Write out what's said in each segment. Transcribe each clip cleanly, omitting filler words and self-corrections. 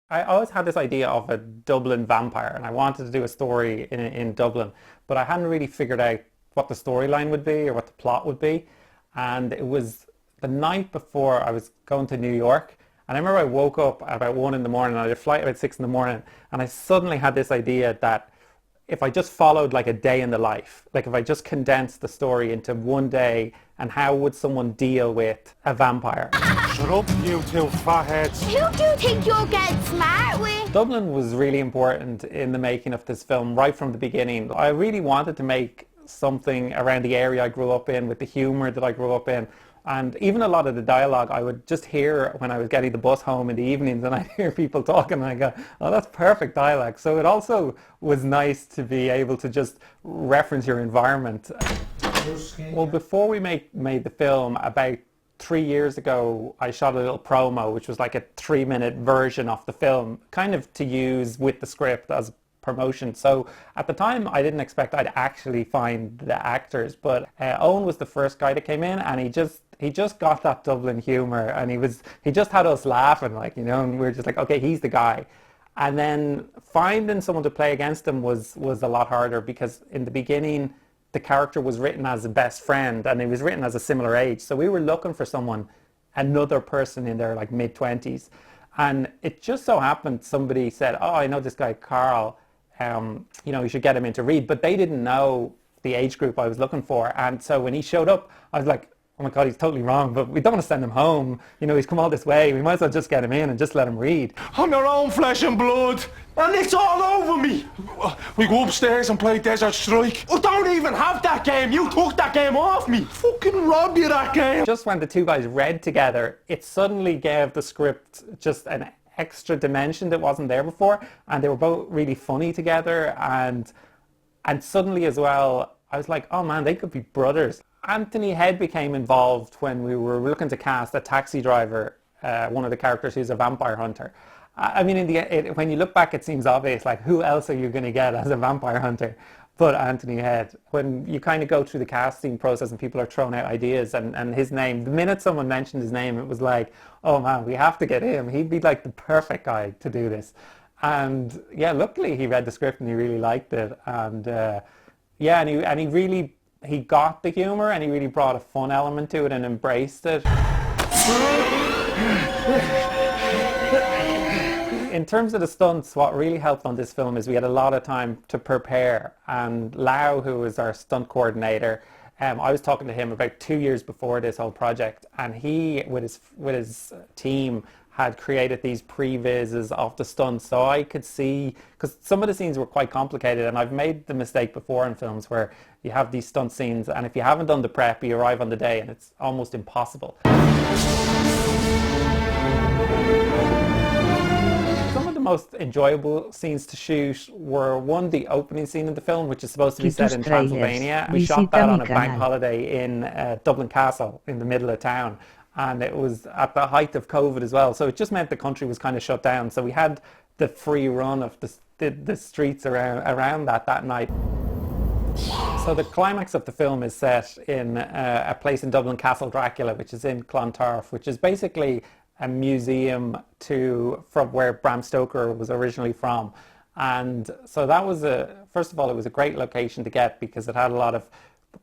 I always had this idea of a Dublin vampire, and I wanted to do a story in Dublin, but I hadn't really figured out what the storyline would be or what the plot would be. And it was the night before I was going to New York, and I remember I woke up at about 1 in the morning. I had a flight about 6 in the morning, and I suddenly had this idea that if I just followed like a day in the life, like if I just condensed the story into one day, and how would someone deal with a vampire? Shut up, you two fatheads. Who do you think you're getting smart with? Dublin was really important in the making of this film right from the beginning. I really wanted to make something around the area I grew up in, with the humour that I grew up in. And even a lot of the dialogue I would just hear when I was getting the bus home in the evenings, and I'd hear people talking and I go, oh, that's perfect dialogue. So it also was nice to be able to just reference your environment. Well, before we made the film, about 3 years ago, I shot a little promo, which was like a 3-minute version of the film, kind of to use with the script as promotion. So at the time, I didn't expect I'd actually find the actors, but Owen was the first guy that came in, and he just got that Dublin humour, and he just had us laughing, like, you know, and we were just like, okay, he's the guy. And then finding someone to play against him was a lot harder, because in the beginning, the character was written as a best friend, and he was written as a similar age. So we were looking for someone, another person in their like mid-20s. And it just so happened somebody said, oh, I know this guy, Carl, you know, you should get him in to read. But they didn't know the age group I was looking for. And so when he showed up, I was like, oh my God, he's totally wrong, but we don't want to send him home. You know, he's come all this way. We might as well just get him in and just let him read. On their own flesh and blood. And it's all over me. We go upstairs and play Desert Strike. I don't even have that game. You took that game off me. Fucking robbed you that game. Just when the two guys read together, it suddenly gave the script just an extra dimension that wasn't there before. And they were both really funny together. And suddenly as well, I was like, oh man, they could be brothers. Anthony Head became involved when we were looking to cast a taxi driver, one of the characters who's a vampire hunter. I mean, when you look back, it seems obvious, like, who else are you going to get as a vampire hunter but Anthony Head? When you kind of go through the casting process and people are throwing out ideas, and his name, the minute someone mentioned his name, it was like, oh man, we have to get him. He'd be like the perfect guy to do this. And yeah, luckily he read the script and he really liked it. And yeah, and he got the humour, and he really brought a fun element to it and embraced it. In terms of the stunts, what really helped on this film is we had a lot of time to prepare. And Lau, who was our stunt coordinator, I was talking to him about 2 years before this whole project, and he, with his team, had created these previses of the stunts, so I could see, because some of the scenes were quite complicated, and I've made the mistake before in films where you have these stunt scenes, and if you haven't done the prep, you arrive on the day and it's almost impossible. Some of the most enjoyable scenes to shoot were, one, the opening scene of the film, which is supposed to be set in Transylvania. We shot that on a bank holiday in Dublin Castle in the middle of town. And it was at the height of COVID as well. So it just meant the country was kind of shut down. So we had the free run of the streets around that night. So the climax of the film is set in a place in Dublin, Castle Dracula, which is in Clontarf, which is basically a museum from where Bram Stoker was originally from. And so that was first of all, it was a great location to get, because it had a lot of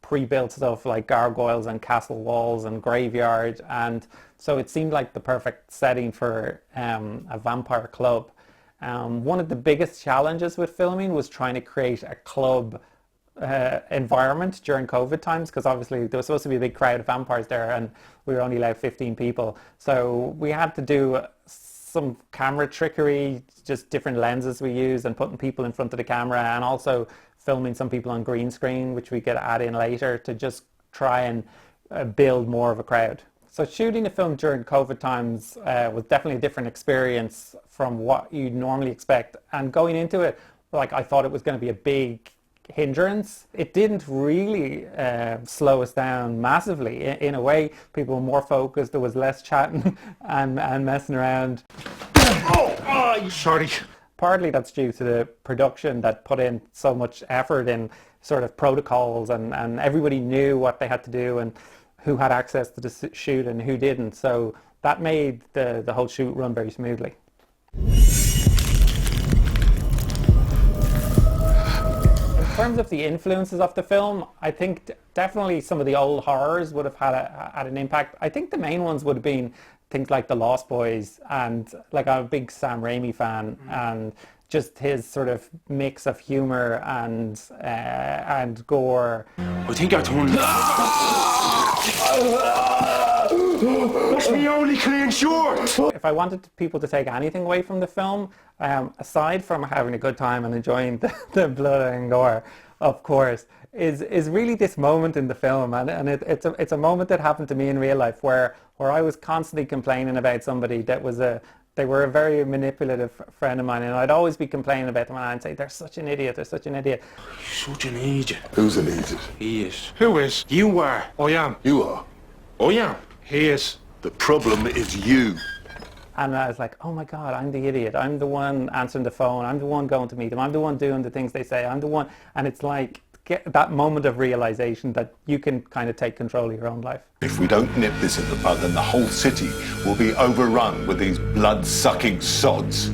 pre-built stuff like gargoyles and castle walls and graveyard, and so it seemed like the perfect setting for a vampire club. One of the biggest challenges with filming was trying to create a club environment during COVID times, because obviously there was supposed to be a big crowd of vampires there and we were only allowed 15 people, so we had to do some camera trickery, just different lenses we used, and putting people in front of the camera, and also filming some people on green screen, which we could add in later to just try and build more of a crowd. So shooting a film during COVID times was definitely a different experience from what you normally expect. And going into it, like, I thought it was going to be a big hindrance. It didn't really slow us down massively. In a way, people were more focused, there was less chatting and messing around. Oh, sorry. Partly that's due to the production that put in so much effort in sort of protocols, and everybody knew what they had to do and who had access to the shoot and who didn't. So that made the whole shoot run very smoothly. terms of the influences of the film, I think definitely some of the old horrors would have had an impact. I think the main ones would have been things like The Lost Boys, and like I'm a big Sam Raimi fan, and just his sort of mix of humor and gore. I think I turned. That's me only clean shirt. If I wanted people to take anything away from the film, aside from having a good time and enjoying the blood and gore, of course, is really this moment in the film, and it's a moment that happened to me in real life where I was constantly complaining about somebody they were a very manipulative friend of mine, and I'd always be complaining about them, and I'd say, they're such an idiot, they're such an idiot. Such an idiot. Who's an idiot? He is. Who is? You are. I am. You are. I am. He is. The problem is you. And I was like, oh my God, I'm the idiot. I'm the one answering the phone. I'm the one going to meet them. I'm the one doing the things they say. I'm the one. And it's like that moment of realization that you can kind of take control of your own life. If we don't nip this in the bud, then the whole city will be overrun with these blood-sucking sods.